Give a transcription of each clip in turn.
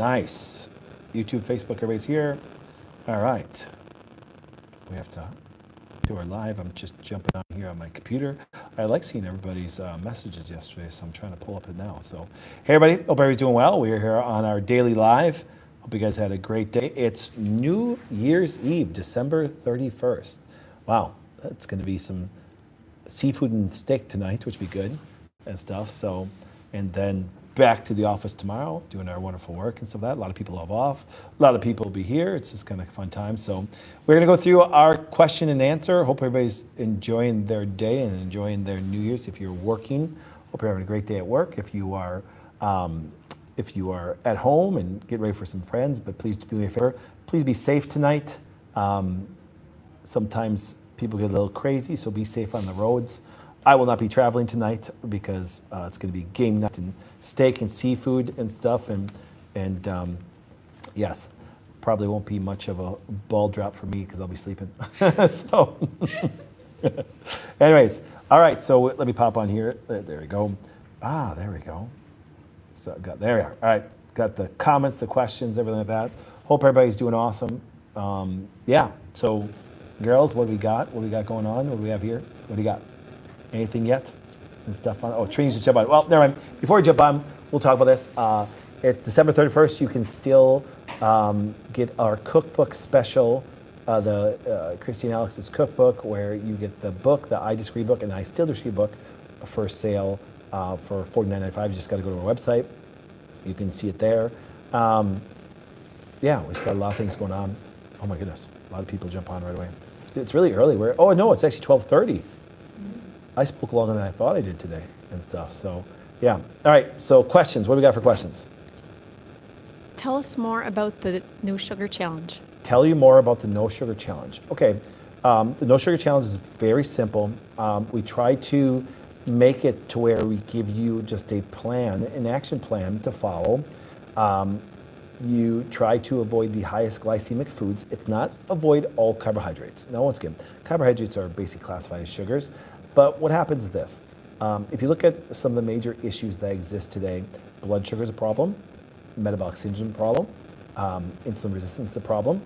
Nice. YouTube, Facebook, everybody's here. All right. We have to do our live. I'm just jumping on here on my computer. I like seeing everybody's messages yesterday, so I'm trying to pull up it now. So, hey everybody, hope everybody's doing well. We are here on our daily live. Hope you guys had a great day. It's New Year's Eve, December 31st. Wow, that's going to be some seafood and steak tonight, which will be good and stuff. So, and then back to the office tomorrow, doing our wonderful work and stuff like that. A lot of people have off. A lot of people will be here. It's just kind of a fun time. So we're going to go through our question and answer. Hope everybody's enjoying their day and enjoying their New Year's. If you're working, hope you're having a great day at work. If you are at home and get ready for some friends, but please do me a favor. Please be safe tonight. Sometimes people get a little crazy, so be safe on the roads. I will not be traveling tonight because it's going to be game night and steak and seafood and stuff. And yes, probably won't be much of a ball drop for me because I'll be sleeping. So, anyways, all right. So let me pop on here. There we go. There we go. So there we are. All right. Got the comments, the questions, everything like that. Hope everybody's doing awesome. Yeah. So, girls, what do we got? What do we got going on? What do we have here? What do you got? Anything yet? And stuff on. Oh, Trini's just jump on. Well, never mind. Before we jump on, we'll talk about this. It's December 31st. You can still get our cookbook special, the Christine Alex's cookbook, where you get the book, the I Disagree book, and I Still Disagree book for sale for $49.95. You just got to go to our website. You can see it there. Yeah, we just got a lot of things going on. Oh my goodness, a lot of people jump on right away. It's really early. Oh no, it's actually 12:30. I spoke longer than I thought I did today and stuff. So, yeah. All right. So, questions. What do we got for questions? Tell us more about the No Sugar Challenge. Tell you more about the No Sugar Challenge. Okay. The No Sugar Challenge is very simple. We try to make it to where we give you just a plan, an action plan to follow. You try to avoid the highest glycemic foods. It's not avoid all carbohydrates. Now, once again, carbohydrates are basically classified as sugars. But what happens is this. If you look at some of the major issues that exist today, blood sugar is a problem, metabolic syndrome is a problem, insulin resistance is a problem.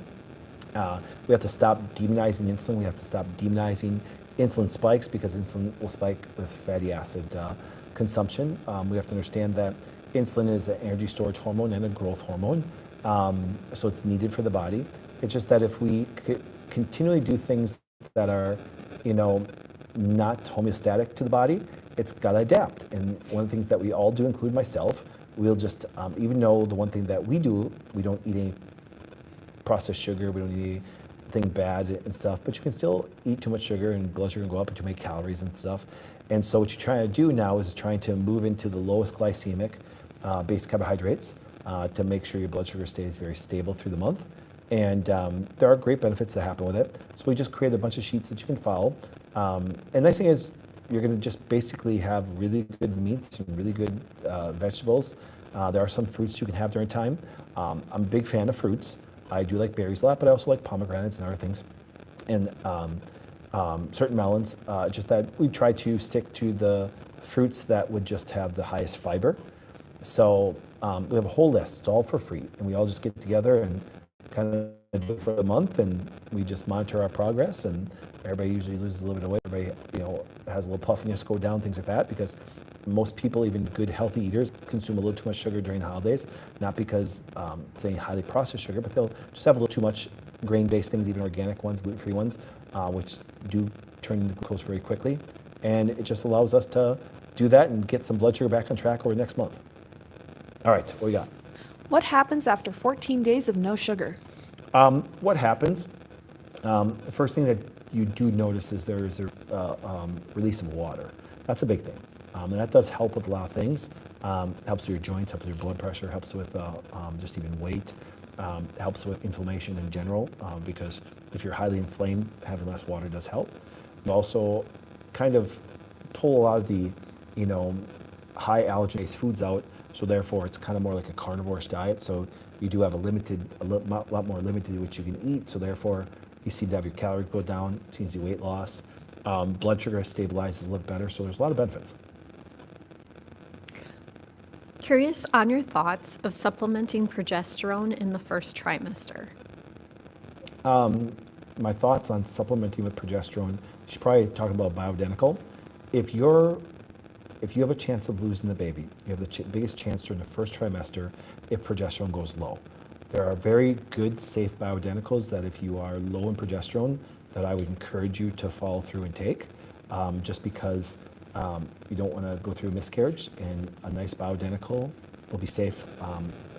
We have to stop demonizing insulin. We have to stop demonizing insulin spikes because insulin will spike with fatty acid consumption. We have to understand that insulin is an energy storage hormone and a growth hormone, so it's needed for the body. It's just that if we continually do things that are, not homeostatic to the body, it's got to adapt. And one of the things that we all do, including myself, we'll just, even though the one thing that we do, we don't eat any processed sugar, we don't eat anything bad and stuff, but you can still eat too much sugar and blood sugar can go up and too many calories and stuff. And so what you're trying to do now is trying to move into the lowest glycemic base carbohydrates to make sure your blood sugar stays very stable through the month. And there are great benefits that happen with it. So we just created a bunch of sheets that you can follow. And the nice thing is you're going to just basically have really good meats and really good vegetables. There are some fruits you can have during time. I'm a big fan of fruits. I do like berries a lot, but I also like pomegranates and other things. And certain melons, just that we try to stick to the fruits that would just have the highest fiber. So we have a whole list. It's all for free. And we all just get together and kind of do it for a month, and we just monitor our progress, and everybody usually loses a little bit of weight. Everybody, has a little puffiness go down, things like that, because most people, even good healthy eaters, consume a little too much sugar during the holidays, not because it's any highly processed sugar, but they'll just have a little too much grain-based things, even organic ones, gluten-free ones, which do turn into glucose very quickly. And it just allows us to do that and get some blood sugar back on track over the next month. All right, what we got? What happens after 14 days of no sugar? What happens, the first thing that you do notice is there is a release of water. That's a big thing. And that does help with a lot of things. Helps with your joints, helps with your blood pressure, helps with just even weight, helps with inflammation in general, because if you're highly inflamed, having less water does help. And also kind of pull a lot of the, high allergen-based foods out. So therefore, it's kind of more like a carnivore-ish diet. So you do have a lot more limited what you can eat. So therefore, you seem to have your calories go down. It seems to be weight loss. Blood sugar stabilizes a little better. So there's a lot of benefits. Curious on your thoughts of supplementing progesterone in the first trimester. My thoughts on supplementing with progesterone, you should probably talk about bioidentical. If you have a chance of losing the baby, you have the biggest chance during the first trimester if progesterone goes low. There are very good, safe bioidenticals that if you are low in progesterone, that I would encourage you to follow through and take, just because you don't want to go through a miscarriage, and a nice bioidentical will be safe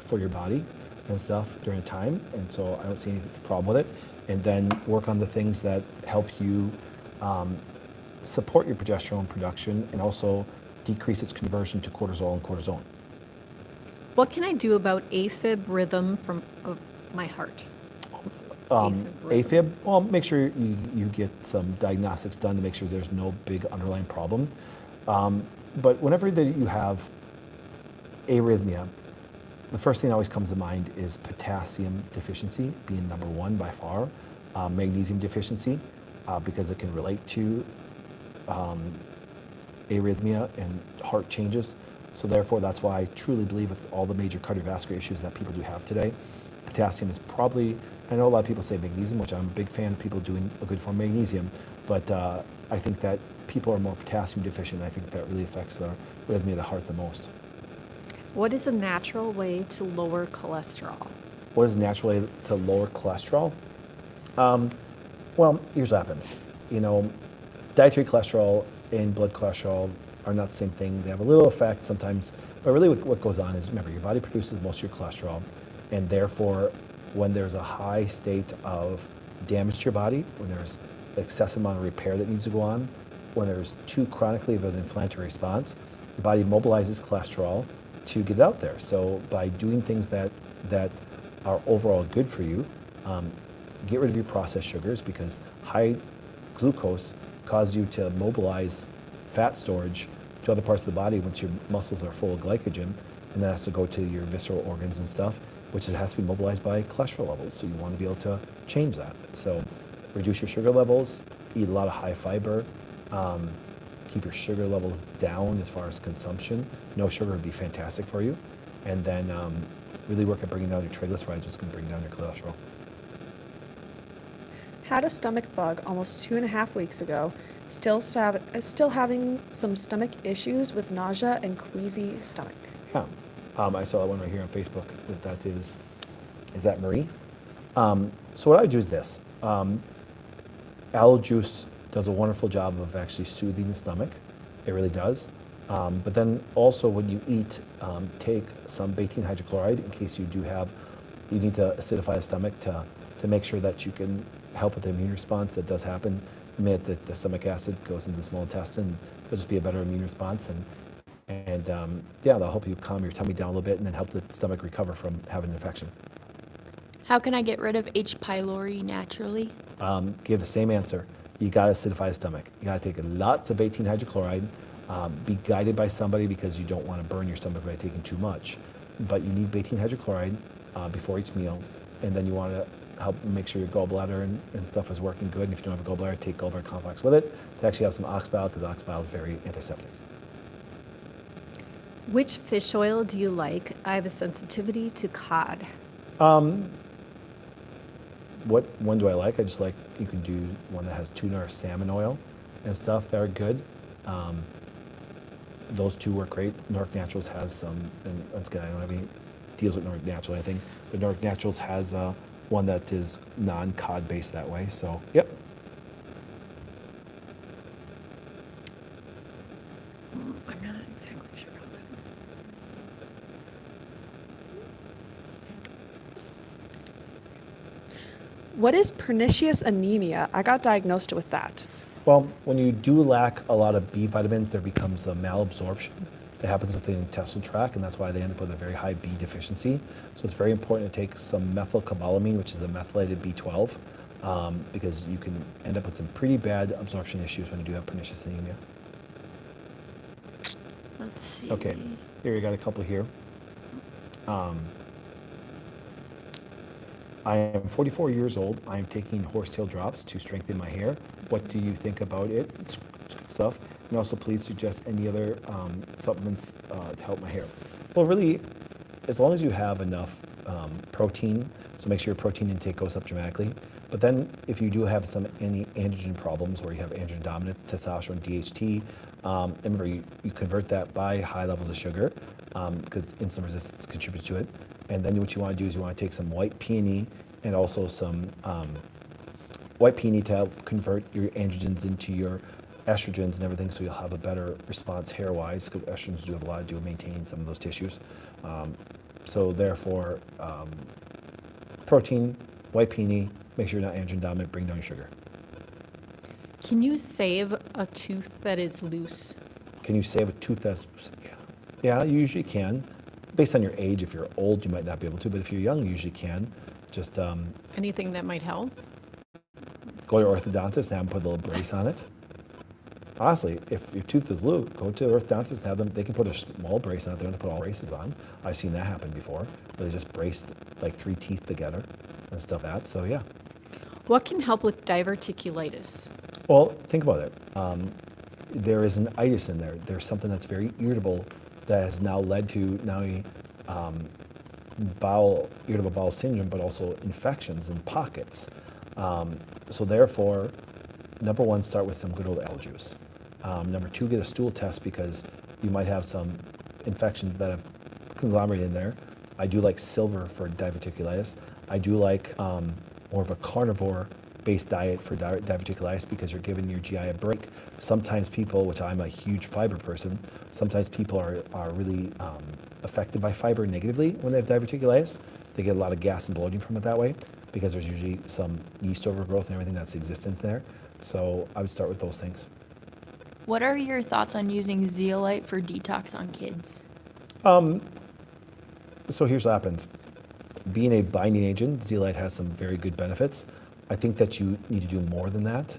for your body and stuff during time, and so I don't see any problem with it. And then work on the things that help you support your progesterone production and also decrease its conversion to cortisol and cortisone. What can I do about AFib rhythm of my heart? AFib rhythm. AFib, well, make sure you get some diagnostics done to make sure there's no big underlying problem. But whenever that you have arrhythmia, the first thing that always comes to mind is potassium deficiency being number one by far, magnesium deficiency, because it can relate to arrhythmia and heart changes. So therefore, that's why I truly believe with all the major cardiovascular issues that people do have today, potassium is probably, I know a lot of people say magnesium, which I'm a big fan of people doing a good form of magnesium, but I think that people are more potassium deficient. I think that really affects the rhythm of the heart the most. What is a natural way to lower cholesterol? What is a natural way to lower cholesterol? Well, here's what happens. Dietary cholesterol and blood cholesterol are not the same thing. They have a little effect sometimes, but really what goes on is, remember, your body produces most of your cholesterol, and therefore, when there's a high state of damage to your body, when there's excessive amount of repair that needs to go on, when there's too chronically of an inflammatory response, your body mobilizes cholesterol to get it out there. So by doing things that are overall good for you, get rid of your processed sugars, because high glucose causes you to mobilize fat storage to other parts of the body once your muscles are full of glycogen, and that has to go to your visceral organs and stuff, which has to be mobilized by cholesterol levels. So you want to be able to change that. So reduce your sugar levels, eat a lot of high fiber, keep your sugar levels down as far as consumption. No sugar would be fantastic for you. And then really work at bringing down your triglycerides, which is going to bring down your cholesterol. Had a stomach bug almost 2.5 weeks ago. Still having some stomach issues with nausea and queasy stomach. Yeah, I saw that one right here on Facebook. That is that Marie? So what I would do is this. Aloe juice does a wonderful job of actually soothing the stomach. It really does. But then also when you eat, take some betaine hydrochloride in case you need to acidify the stomach to make sure that you can help with the immune response that does happen. The minute that the stomach acid goes into the small intestine, it'll just be a better immune response. And that'll help you calm your tummy down a little bit and then help the stomach recover from having an infection. How can I get rid of H. pylori naturally? Give the same answer. You gotta acidify the stomach. You gotta take lots of betaine hydrochloride. Be guided by somebody because you don't want to burn your stomach by taking too much. But you need betaine hydrochloride before each meal, and then you want to help make sure your gallbladder and stuff is working good. And if you don't have a gallbladder, take gallbladder complex with it to actually have some ox bile, because ox bile is very antiseptic. Which fish oil do you like? I have a sensitivity to cod. What one do I like? I just like, you can do one that has tuna or salmon oil and stuff that are good. Those two work great. Nordic Naturals has some, and once again, I don't have any deals with Nordic Natural, I think, but Nordic Naturals has one that is non-cod based that way. So, yep. I'm not exactly sure about that. What is pernicious anemia? I got diagnosed with that. Well, when you do lack a lot of B vitamins, there becomes a malabsorption that happens within the intestinal tract, and that's why they end up with a very high B deficiency. So it's very important to take some methylcobalamin, which is a methylated B12, because you can end up with some pretty bad absorption issues when you do have pernicious anemia. Let's see. Okay, here you got a couple here. I am 44 years old. I am taking horsetail drops to strengthen my hair. What do you think about it? It's good stuff. And also please suggest any other supplements to help my hair. Well, really, as long as you have enough protein, so make sure your protein intake goes up dramatically. But then if you do have any androgen problems or you have androgen dominant testosterone, DHT, remember you convert that by high levels of sugar because insulin resistance contributes to it. And then what you want to do is you want to take some white peony and also some white peony to help convert your androgens into your estrogens and everything, so you'll have a better response hair-wise, because estrogens do have a lot to do with maintaining some of those tissues. So therefore, protein, white peony, make sure you're not androgen dominant, bring down your sugar. Can you save a tooth that is loose? Can you save a tooth that's loose? Yeah. Yeah, you usually can. Based on your age, if you're old, you might not be able to, but if you're young, you usually can. Just Anything that might help? go to your orthodontist and have them put a little brace on it. Honestly, if your tooth is loose, go to the orthodontist and have them, they can put a small brace on it. They don't have to put all braces on. I've seen that happen before, where they just braced like 3 teeth together and stuff like that. So yeah. What can help with diverticulitis? Well, think about it. There is an itis in there. There's something that's very irritable that has now led to not only irritable bowel syndrome, but also infections in pockets. So therefore, number one, start with some good old apple juice. Number two, get a stool test because you might have some infections that have conglomerated in there. I do like silver for diverticulitis. I do like more of a carnivore-based diet for diverticulitis because you're giving your GI a break. Sometimes people, which I'm a huge fiber person, sometimes people are really affected by fiber negatively when they have diverticulitis. They get a lot of gas and bloating from it that way because there's usually some yeast overgrowth and everything that's existent there. So I would start with those things. What are your thoughts on using zeolite for detox on kids? So here's what happens. Being a binding agent, zeolite has some very good benefits. I think that you need to do more than that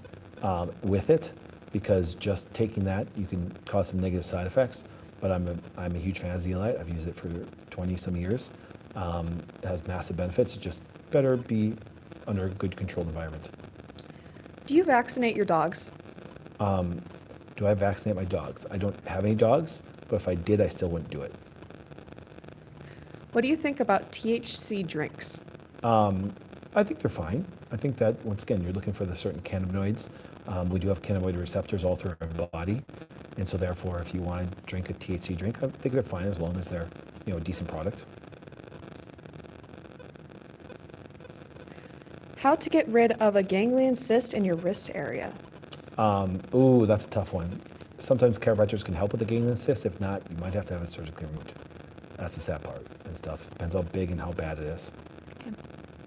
with it because just taking that, you can cause some negative side effects. But I'm a huge fan of zeolite. I've used it for 20 some years. It has massive benefits. It just better be under a good controlled environment. Do you vaccinate your dogs? Do I vaccinate my dogs? I don't have any dogs, but if I did, I still wouldn't do it. What do you think about THC drinks? I think they're fine. I think that, once again, you're looking for the certain cannabinoids. We do have cannabinoid receptors all through our body. And so therefore, if you want to drink a THC drink, I think they're fine as long as they're, a decent product. How to get rid of a ganglion cyst in your wrist area? Ooh, that's a tough one. Sometimes chiropractors can help with the ganglion cyst. If not, you might have to have it surgically removed. That's the sad part and stuff. Depends how big and how bad it is. Okay.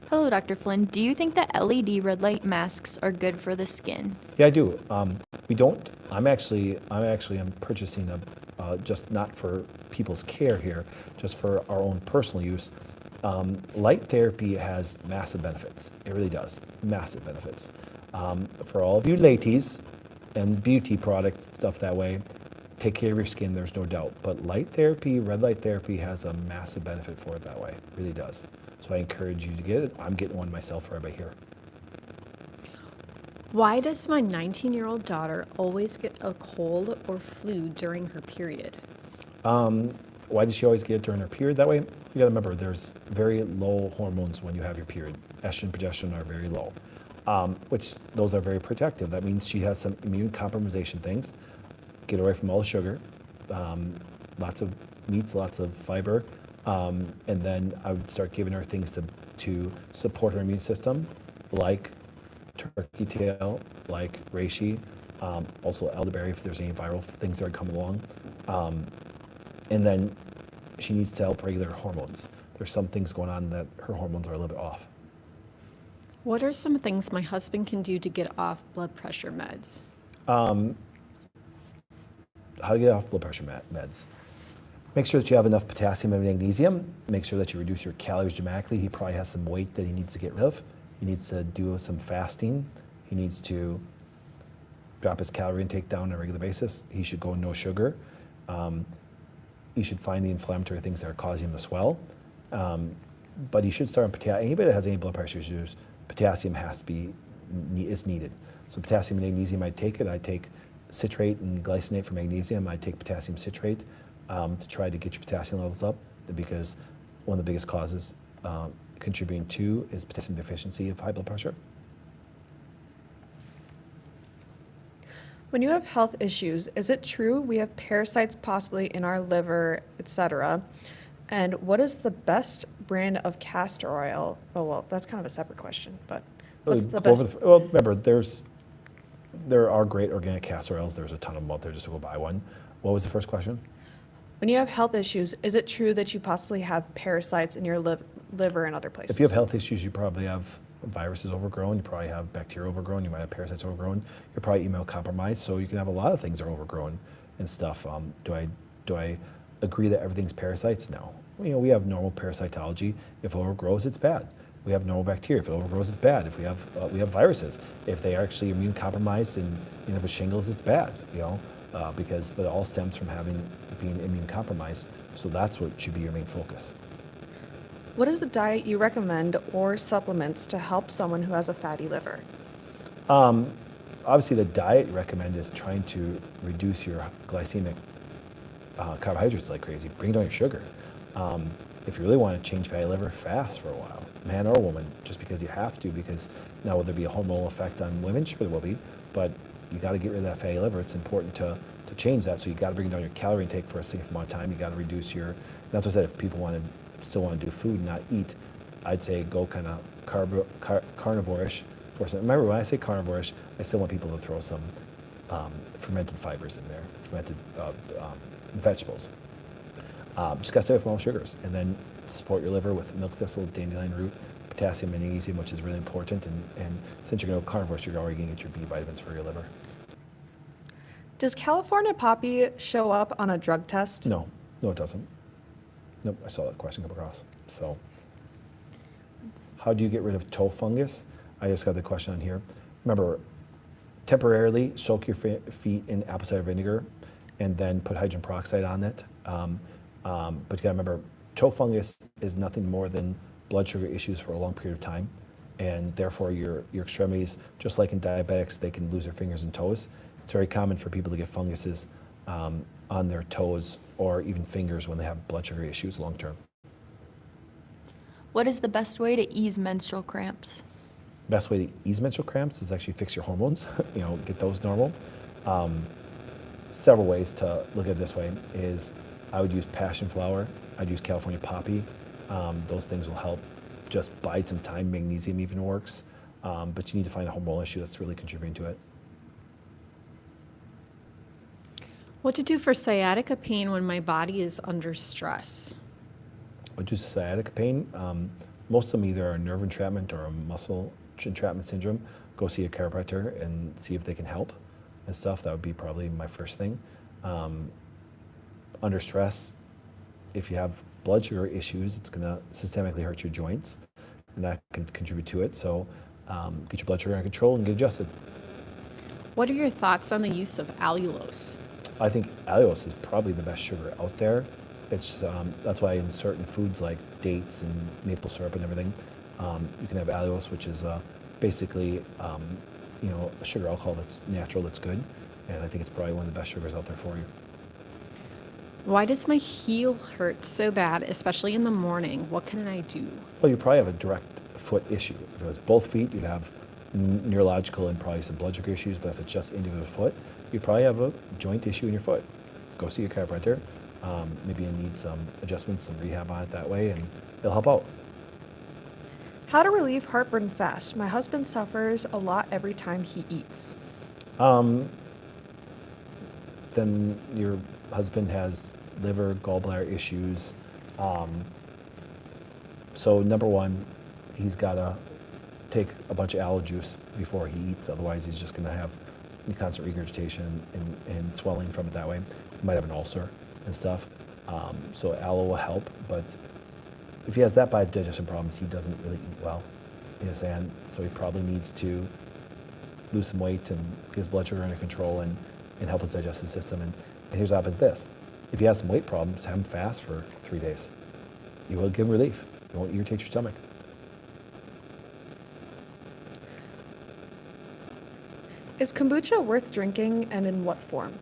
Hello, Dr. Flynn. Do you think that LED red light masks are good for the skin? Yeah, I do. We don't. I'm purchasing just not for people's care here, just for our own personal use. Light therapy has massive benefits. It really does. Massive benefits. For all of you ladies and beauty products, stuff that way, take care of your skin, there's no doubt. But light therapy, red light therapy has a massive benefit for it that way. It really does. So I encourage you to get it. I'm getting one myself for everybody here. Why does my 19-year-old daughter always get a cold or flu during her period? Why does she always get it during her period that way? You gotta remember, there's very low hormones when you have your period. Estrogen and progesterone are very low, which those are very protective. That means she has some immune compromisation things. Get away from all the sugar, lots of meats, lots of fiber, and then I would start giving her things to support her immune system, like turkey tail, like reishi, also elderberry if there's any viral things that are coming along. And then she needs to help regulate her hormones. There's some things going on that her hormones are a little bit off. What are some things my husband can do to get off blood pressure meds? How to get off blood pressure meds. Make sure that you have enough potassium and magnesium. Make sure that you reduce your calories dramatically. He probably has some weight that he needs to get rid of. He needs to do some fasting. He needs to drop his calorie intake down on a regular basis. He should go no sugar. He should find the inflammatory things that are causing him to swell. But he should start on potassium. Anybody that has any blood pressure issues, potassium is needed. So potassium and magnesium, I take it. I take citrate and glycinate for magnesium. I take potassium citrate. to try to get your potassium levels up, because one of the biggest causes contributing to is potassium deficiency of high blood pressure. When you have health issues, is it true we have parasites possibly in our liver, etc.? And what is the best brand of castor oil? Oh, well, that's kind of a separate question, but what's the best? Well, remember, there are great organic castor oils. There's a ton of them out there. Just to go buy one. What was the first question? When you have health issues, is it true that you possibly have parasites in your liver and other places? If you have health issues, you probably have viruses overgrown. You probably have bacteria overgrown. You might have parasites overgrown. You're probably immunocompromised. So you can have a lot of things that are overgrown and stuff. Do I agree that everything's parasites? No. We have normal parasitology. If it overgrows, it's bad. We have normal bacteria. If it overgrows, it's bad. If we have viruses, if they are actually immune compromised and with shingles, it's bad. Because it all stems from being immune compromised. So that's what should be your main focus. What is the diet you recommend or supplements to help someone who has a fatty liver? Obviously, the diet you recommend is trying to reduce your glycemic carbohydrates like crazy. Bring down your sugar. If you really want to change fatty liver, fast for a while, man or woman, just because you have to. Because now, will there be a hormonal effect on women? Sure, there will be, but you got to get rid of that fatty liver. It's important to change that. So you got to bring down your calorie intake for a safe amount of time. You got to reduce your. That's what I said. If people still want to do food and not eat, I'd say go kind of carnivore-ish for some. Remember, when I say carnivore-ish, I still want people to throw some fermented fibers in there, fermented vegetables. Just got to stay away from all sugars, and then support your liver with milk thistle, dandelion root, potassium, and magnesium, which is really important. And since you're going to go carnivore, you're already going to get your B vitamins for your liver. Does California poppy show up on a drug test? No, it doesn't. Nope, I saw that question come across. So, how do you get rid of toe fungus? I just got the question on here. Remember, temporarily soak your feet in apple cider vinegar and then put hydrogen peroxide on it. But you gotta remember, toe fungus is nothing more than blood sugar issues for a long period of time. And therefore your extremities, just like in diabetics, they can lose their fingers and toes. It's very common for people to get funguses on their toes or even fingers when they have blood sugar issues long term. What is the best way to ease menstrual cramps? Best way to ease menstrual cramps is actually fix your hormones, get those normal. Several ways to look at it this way is I would use passion flower, I'd use California poppy. Those things will help just bide some time. Magnesium even works, but you need to find a hormonal issue that's really contributing to it. What to do for sciatica pain when my body is under stress? What do sciatica pain? Most of them either are nerve entrapment or a muscle entrapment syndrome. Go see a chiropractor and see if they can help and stuff. That would be probably my first thing. Under stress, if you have blood sugar issues, it's going to systemically hurt your joints, and that can contribute to it. So get your blood sugar under control and get adjusted. What are your thoughts on the use of allulose? I think allulose is probably the best sugar out there. It's that's why in certain foods like dates and maple syrup and everything, you can have allulose, which is basically a sugar alcohol that's natural, that's good, and I think it's probably one of the best sugars out there for you. Why does my heel hurt so bad, especially in the morning? What can I do? Well, you probably have a direct foot issue. If it was both feet, you'd have neurological and probably some blood sugar issues, but if it's just individual foot, you probably have a joint issue in your foot. Go see a chiropractor. Maybe you need some adjustments, some rehab on it that way, and it'll help out. How to relieve heartburn fast? My husband suffers a lot every time he eats. Then your husband has liver, gallbladder issues. So number one, he's got to take a bunch of aloe juice before he eats. Otherwise, he's just going to have constant regurgitation and swelling from it that way. He might have an ulcer and stuff. So aloe will help, but if he has that bad digestion problems, he doesn't really eat well. You understand? So he probably needs to lose some weight and get his blood sugar under control and help his digestive system. And here's what happens this. If he has some weight problems, have him fast for 3 days. You will give him relief. It won't irritate your stomach. Is kombucha worth drinking, and in what form?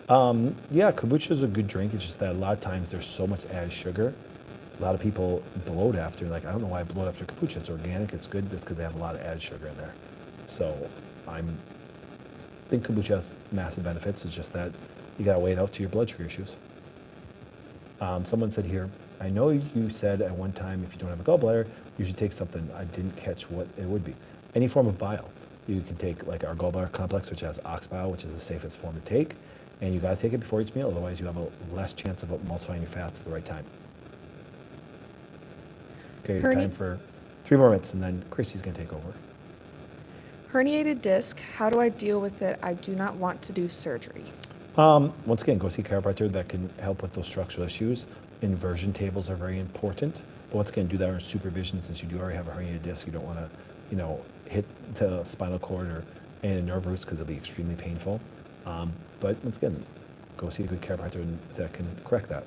Yeah, kombucha is a good drink. It's just that a lot of times there's so much added sugar. A lot of people bloat after. Like, I don't know why I bloat after kombucha. It's organic. It's good. That's because they have a lot of added sugar in there. So I think kombucha has massive benefits. It's just that you got to weigh it out to your blood sugar issues. Someone said here, I know you said at one time if you don't have a gallbladder, you should take something. I didn't catch what it would be. Any form of bile. You can take like our gallbladder complex, which has ox bile, which is the safest form to take. And you got to take it before each meal, otherwise you have a less chance of emulsifying your fats at the right time. Okay, time for 3 more minutes, and then Chrissy's going to take over. Herniated disc, how do I deal with it? I do not want to do surgery. Once again, go see a chiropractor that can help with those structural issues. Inversion tables are very important. But once again, do that under supervision, since you do already have a herniated disc. You don't want to, hit the spinal cord or any of the nerve roots because it'll be extremely painful. But once again, go see a good chiropractor that can correct that.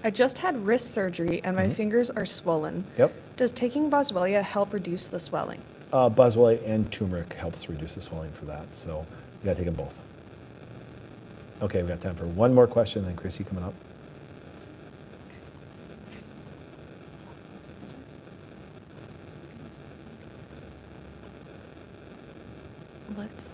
I just had wrist surgery and my fingers are swollen. Yep. Does taking Boswellia help reduce the swelling? Boswellia and turmeric helps reduce the swelling for that. So you got to take them both. Okay, we got time for one more question, then Chrissy coming up. Let's.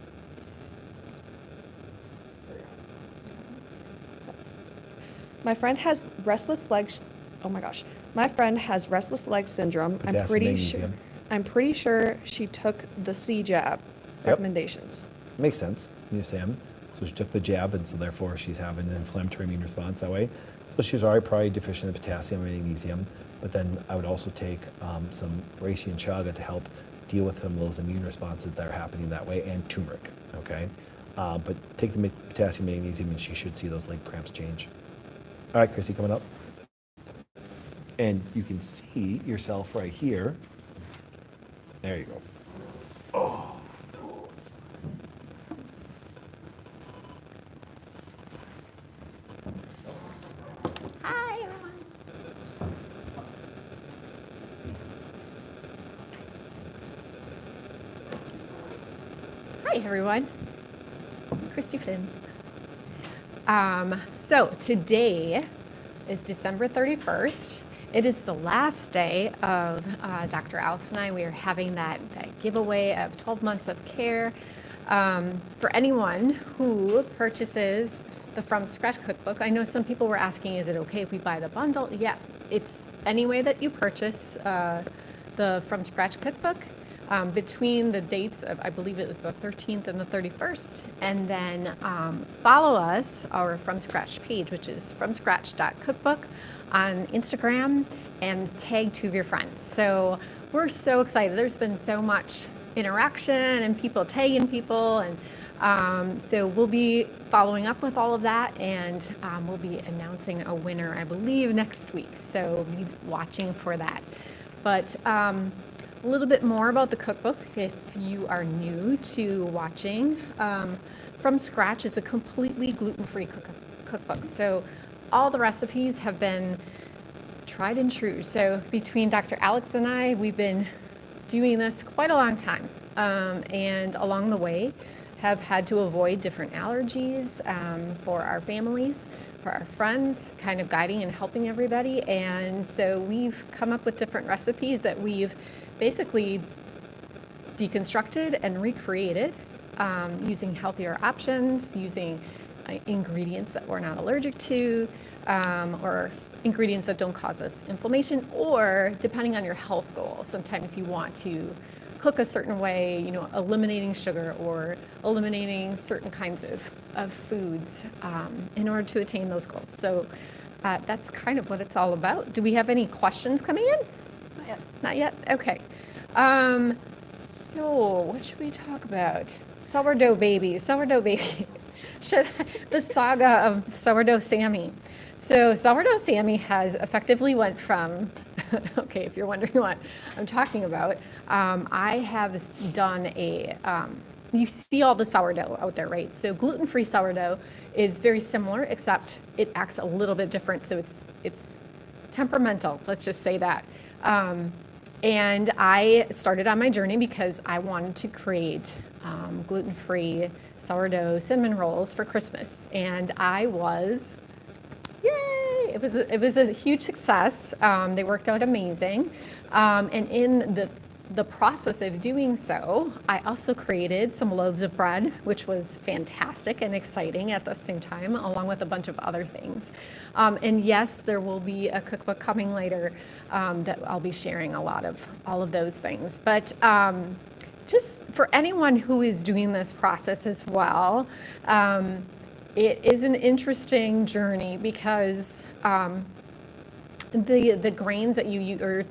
My friend has restless legs. Oh my gosh. My friend has restless leg syndrome. Potassium, I'm pretty sure she took the C jab recommendations. Makes sense. Sam. So she took the jab, and so therefore she's having an inflammatory immune response that way. So she's already probably deficient in potassium and magnesium. But then I would also take some reishi and chaga to help deal with some of those immune responses that are happening that way, and turmeric. Okay, but take the potassium, magnesium, and she should see those leg cramps change. All right, Chrissy, coming up. And you can see yourself right here. There you go. Hi, everyone. Hi, everyone. Christy Flynn. So today is December 31st. It is the last day of Dr. Alex and I. We are having that giveaway of 12 months of care. For anyone who purchases the From Scratch cookbook, I know some people were asking, is it okay if we buy the bundle? Yeah, it's any way that you purchase the From Scratch cookbook between the dates of, I believe it was the 13th and the 31st. And then follow us, our From Scratch page, which is fromscratch.cookbook on Instagram, and tag 2 of your friends. So we're so excited. There's been so much interaction and people tagging people, and so we'll be following up with all of that, and we'll be announcing a winner, I believe, next week. So be watching for that. But a little bit more about the cookbook if you are new to watching. From Scratch is a completely gluten-free cookbook. So all the recipes have been tried and true. So between Dr. Alex and I, we've been doing this quite a long time, and along the way have had to avoid different allergies for our families, for our friends, kind of guiding and helping everybody. And so we've come up with different recipes that we've basically deconstructed and recreated using healthier options, using ingredients that we're not allergic to, or ingredients that don't cause us inflammation, or depending on your health goals. Sometimes you want to cook a certain way, eliminating sugar or eliminating certain kinds of foods in order to attain those goals. So that's kind of what it's all about. Do we have any questions coming in? Not yet. Not yet? Okay. So what should we talk about? Sourdough baby. The saga of Sourdough Sammy. So Sourdough Sammy has effectively went from, okay, if you're wondering what I'm talking about, I have done you see all the sourdough out there, right? So gluten-free sourdough is very similar, except it acts a little bit different. So it's temperamental, let's just say that. And I started on my journey because I wanted to create gluten-free sourdough cinnamon rolls for Christmas, and I was, yay! It was a huge success. They worked out amazing, and in the process of doing so, I also created some loaves of bread, which was fantastic and exciting at the same time, along with a bunch of other things. And yes, there will be a cookbook coming later that I'll be sharing a lot of all of those things. But just for anyone who is doing this process as well, it is an interesting journey because the grains that you use, or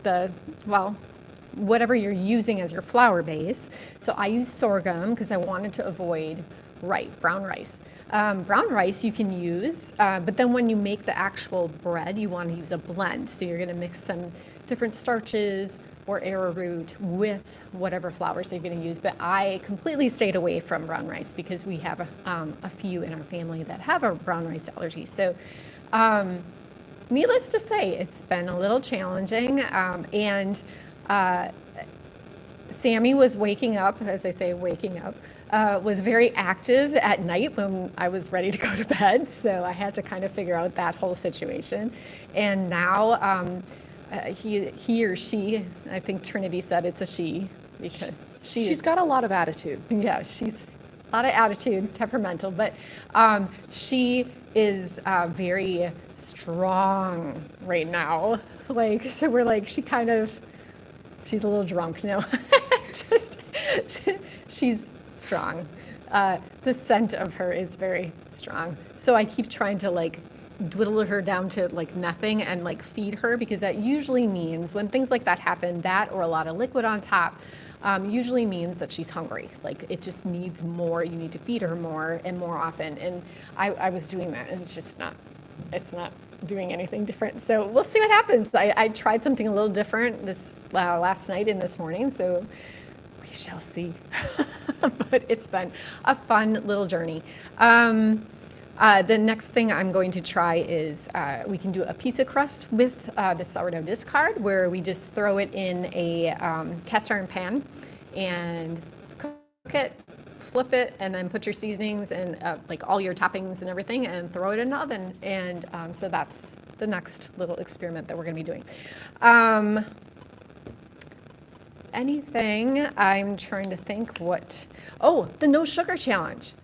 whatever you're using as your flour base. So I use sorghum because I wanted to avoid brown rice. Brown rice you can use, but then when you make the actual bread, you want to use a blend. So you're going to mix some different starches or arrowroot with whatever flours you're going to use. But I completely stayed away from brown rice because we have a few in our family that have a brown rice allergy. So needless to say, it's been a little challenging, and Sammy was waking up, as I say, was very active at night when I was ready to go to bed. So I had to kind of figure out that whole situation. And now he or she, I think Trinity said it's a she, because She's got a lot of attitude. yeah, she's a lot of attitude, temperamental, but she is very strong right now. Like, so we're like, she's a little drunk now. She's strong. The scent of her is very strong. So I keep trying to like dwindle her down to like nothing and like feed her, because that usually means when things like that happen, that or a lot of liquid on top, usually means that she's hungry. Like it just needs more. You need to feed her more and more often. And I was doing that, and it's not doing anything different. So we'll see what happens. I tried something a little different this last night and this morning, so we shall see. But it's been a fun little journey. The next thing I'm going to try is we can do a pizza crust with the sourdough discard, where we just throw it in a cast iron pan and cook it, flip it, and then put your seasonings and like all your toppings and everything, and throw it in the oven. And so that's the next little experiment that we're going to be doing. Anything, I'm trying to think the no sugar challenge.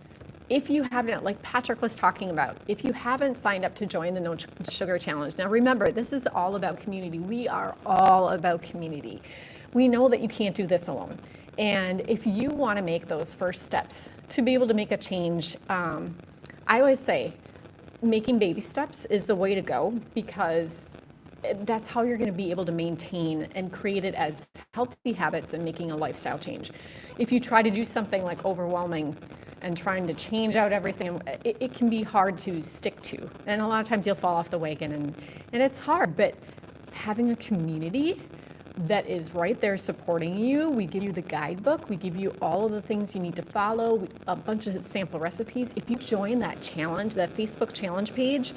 If you haven't, like Patrick was talking about, if you haven't signed up to join the No Sugar Challenge, now remember, this is all about community. We are all about community. We know that you can't do this alone. And if you want to make those first steps to be able to make a change, I always say making baby steps is the way to go, because that's how you're going to be able to maintain and create it as healthy habits and making a lifestyle change. If you try to do something like overwhelming and trying to change out everything, it can be hard to stick to. And a lot of times you'll fall off the wagon, and it's hard. But having a community that is right there supporting you, we give you the guidebook, we give you all of the things you need to follow, a bunch of sample recipes. If you join that challenge, that Facebook challenge page,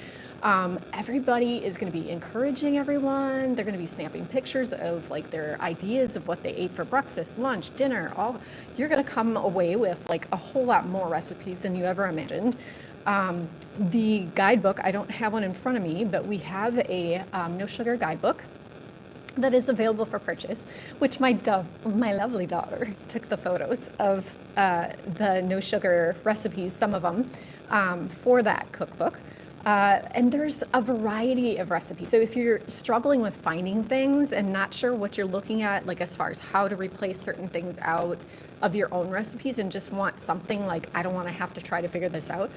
everybody is going to be encouraging everyone. They're going to be snapping pictures of like their ideas of what they ate for breakfast, lunch, dinner. You're going to come away with like a whole lot more recipes than you ever imagined. The guidebook, I don't have one in front of me, but we have a no sugar guidebook that is available for purchase, which my lovely daughter took the photos of the no sugar recipes, some of them, for that cookbook. And there's a variety of recipes. So if you're struggling with finding things and not sure what you're looking at, like as far as how to replace certain things out of your own recipes, and just want something like, I don't want to have to try to figure this out,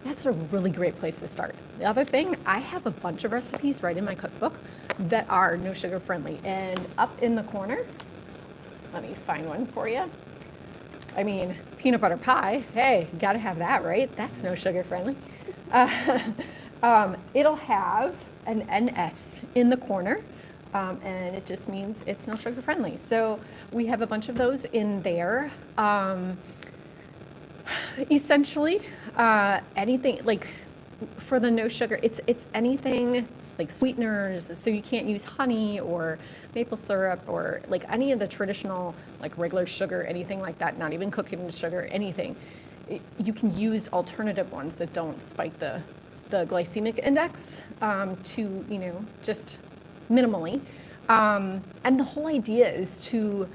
that's a really great place to start. The other thing, I have a bunch of recipes right in my cookbook that are no sugar friendly. And up in the corner, let me find one for you. I mean, peanut butter pie, hey, gotta have that, right? That's no sugar friendly. It'll have an NS in the corner, and it just means it's no sugar friendly. So we have a bunch of those in there. Essentially, anything like for the no sugar, it's anything like sweeteners. So you can't use honey or maple syrup or like any of the traditional like regular sugar, anything like that. Not even cooking sugar, anything. you can use alternative ones that don't spike the glycemic index to, just minimally. And the whole idea is to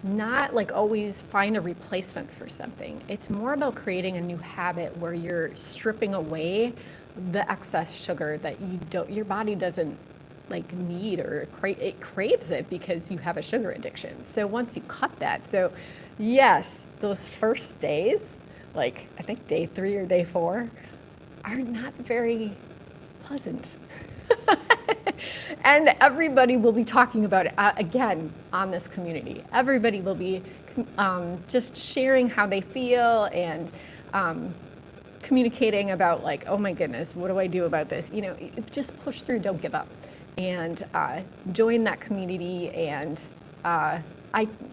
not like always find a replacement for something. It's more about creating a new habit where you're stripping away the excess sugar that your body doesn't like need, or it craves it because you have a sugar addiction. So once you cut that, so yes, those first days, like I think day 3 or day 4, are not very pleasant. And everybody will be talking about it again on this community. Everybody will be just sharing how they feel and communicating about like, oh my goodness, what do I do about this? Just push through, don't give up, and join that community. And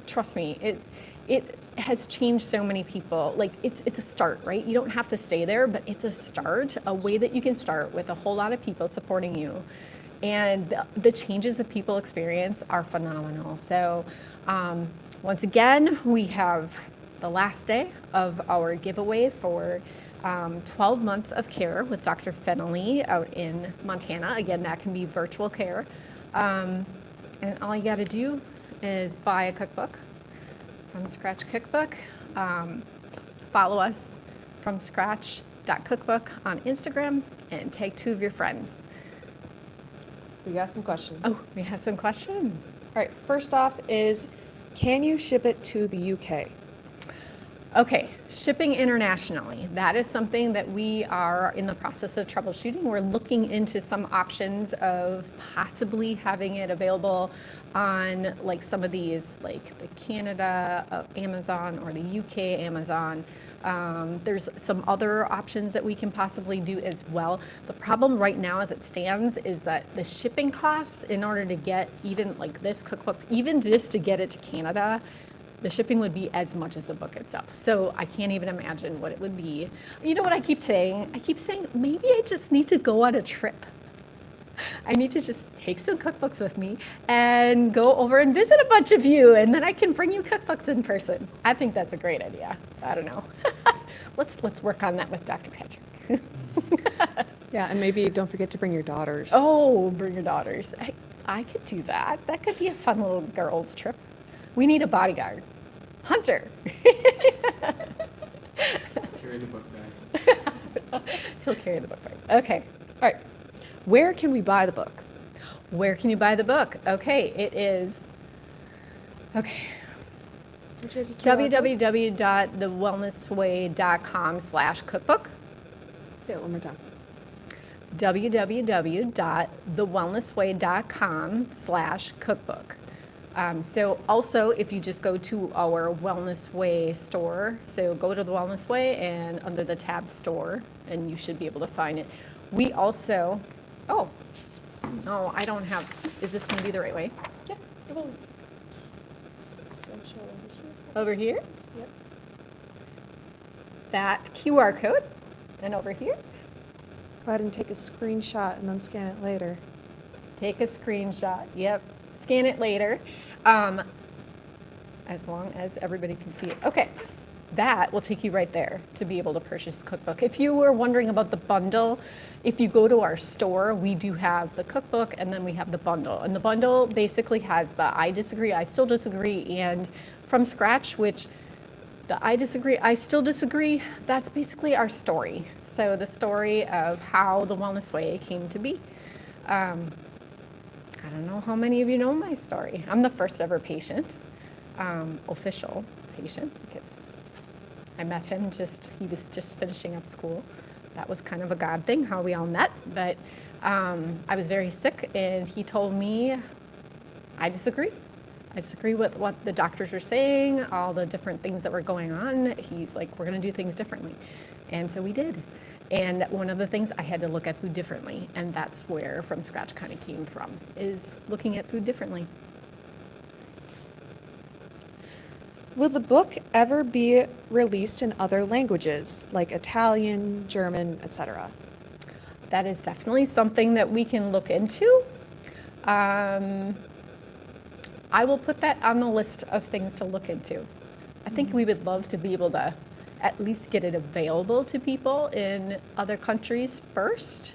trust me, it has changed so many people. Like it's a start, right? You don't have to stay there, but it's a start, a way that you can start with a whole lot of people supporting you. And the changes that people experience are phenomenal. So once again, we have the last day of our giveaway for 12 months of care with Dr. Fennelly out in Montana. Again, that can be virtual care. And all you got to do is buy a cookbook, From Scratch Cookbook. Follow us, fromscratch.cookbook on Instagram, and tag 2 of your friends. We got some questions. Oh, we have some questions. All right, first off is, can you ship it to the UK? Okay, shipping internationally. That is something that we are in the process of troubleshooting. We're looking into some options of possibly having it available on like some of these, like the Canada Amazon or the UK Amazon. There's some other options that we can possibly do as well. The problem right now as it stands is that the shipping costs in order to get even like this cookbook, even just to get it to Canada, the shipping would be as much as the book itself. So I can't even imagine what it would be. You know what I keep saying? I keep saying, maybe I just need to go on a trip. I need to just take some cookbooks with me and go over and visit a bunch of you, and then I can bring you cookbooks in person. I think that's a great idea. I don't know. Let's work on that with Dr. Patrick. Yeah, and maybe don't forget to bring your daughters. Oh, bring your daughters. I could do that. That could be a fun little girls' trip. We need a bodyguard. Hunter. Carry the book bag. He'll carry the book bag. Okay. All right, where can we buy the book? Where can you buy the book? Okay, it is, www.thewellnessway.com/cookbook. Say it one more time. www.thewellnessway.com/cookbook. So also, if you just go to our Wellness Way store, so go to the Wellness Way and under the tab store, and you should be able to find it. We also, oh, no, I don't have, is this going to be the right way? Yeah, it will. Over here? Yep. That QR code, and over here. Go ahead and take a screenshot and then scan it later. Take a screenshot, yep. Scan it later, as long as everybody can see it. Okay, that will take you right there to be able to purchase the cookbook. If you were wondering about the bundle, if you go to our store, we do have the cookbook and then we have the bundle. And the bundle basically has the I Disagree, I Still Disagree, and From Scratch, which the I Disagree, I Still Disagree, that's basically our story. So the story of how the Wellness Way came to be. I don't know how many of you know my story. I'm the first ever patient, official patient, because I met him he was just finishing up school. That was kind of a God thing, how we all met. But I was very sick, and he told me, I disagree. I disagree with what the doctors are saying, all the different things that were going on. He's like, we're going to do things differently. And so we did. And one of the things, I had to look at food differently. And that's where From Scratch kind of came from, is looking at food differently. Will the book ever be released in other languages, like Italian, German, etc.? That is definitely something that we can look into. I will put that on the list of things to look into. I think we would love to be able to at least get it available to people in other countries first.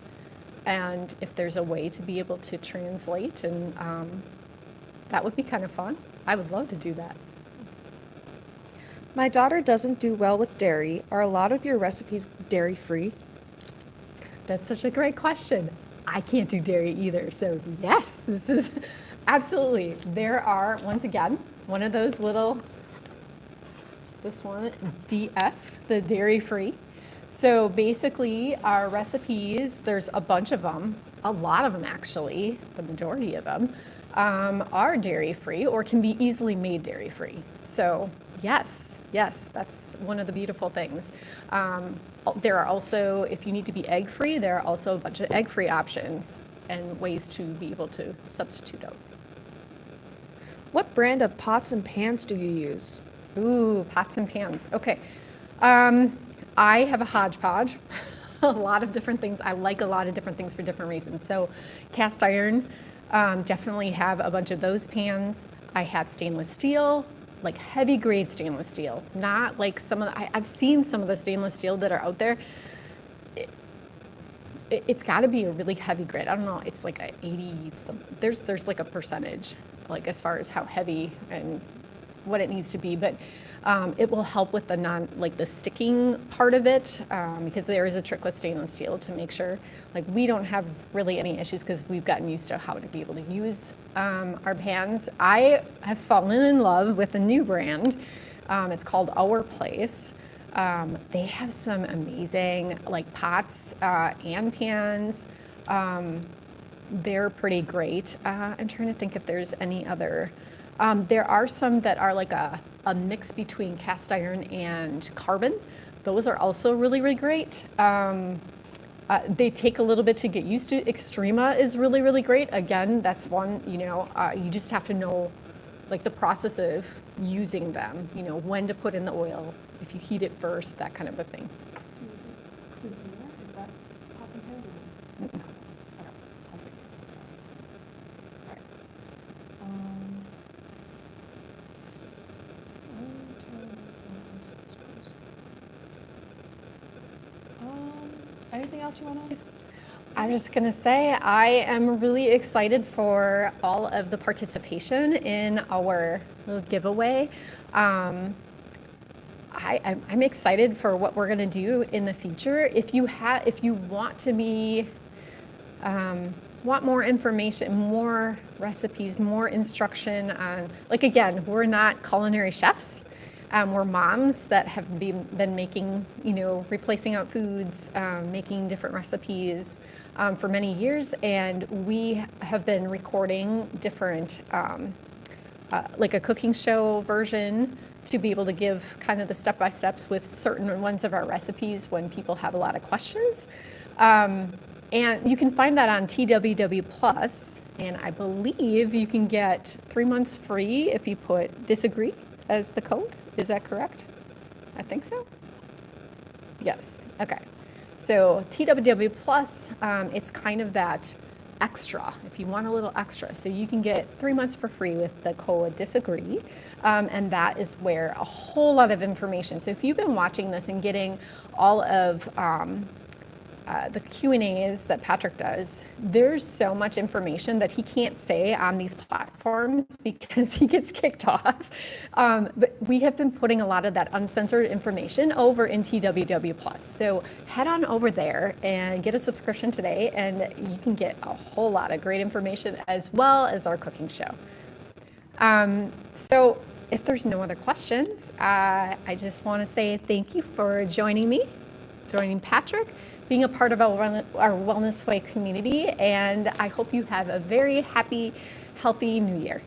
And if there's a way to be able to translate, and that would be kind of fun. I would love to do that. My daughter doesn't do well with dairy. Are a lot of your recipes dairy-free? That's such a great question. I can't do dairy either. So yes, this is absolutely. There are, once again, one of those little, this one, DF, the dairy-free. So basically our recipes, there's a bunch of them, a lot of them actually, the majority of them, are dairy-free or can be easily made dairy-free. So yes, that's one of the beautiful things. There are also, if you need to be egg-free, there are also a bunch of egg-free options and ways to be able to substitute out. What brand of pots and pans do you use? Ooh, pots and pans. Okay. I have a hodgepodge, a lot of different things. I like a lot of different things for different reasons. So cast iron, definitely have a bunch of those pans. I have stainless steel, like heavy grade stainless steel, not like some of the, I've seen some of the stainless steel that are out there. It's got to be a really heavy grade. I don't know. It's like a 80 something. There's like a percentage, like as far as how heavy and what it needs to be, but it will help with the the sticking part of it, because there is a trick with stainless steel to make sure, like we don't have really any issues because we've gotten used to how to be able to use our pans. I have fallen in love with a new brand. It's called Our Place. They have some amazing like pots and pans. They're pretty great. I'm trying to think if there's any other. There are some that are like a mix between cast iron and carbon. Those are also really, really great. They take a little bit to get used to. Extrema is really, really great. Again, that's one, you just have to know like the process of using them, when to put in the oil, if you heat it first, that kind of a thing. Is that pots and pans or no? Anything else you want to? I'm just going to say I am really excited for all of the participation in our little giveaway. I'm excited for what we're going to do in the future. If you want to be, want more information, more recipes, more instruction on, like again, we're not culinary chefs. We're moms that have been making, replacing out foods, making different recipes for many years, and we have been recording different, like a cooking show version to be able to give kind of the step-by-steps with certain ones of our recipes when people have a lot of questions. And you can find that on TWW Plus, and I believe you can get 3 months free if you put disagree as the code. Is that correct? I think so. Yes. Okay. So TWW Plus, it's kind of that extra, if you want a little extra. So you can get 3 months for free with the code disagree. And that is where a whole lot of information. So if you've been watching this and getting all of the Q&As that Patrick does, there's so much information that he can't say on these platforms because he gets kicked off. But we have been putting a lot of that uncensored information over in TWW Plus. So head on over there and get a subscription today, and you can get a whole lot of great information as well as our cooking show. So if there's no other questions, I just want to say thank you for joining me, joining Patrick, being a part of our Wellness Way community, and I hope you have a very happy, healthy new year.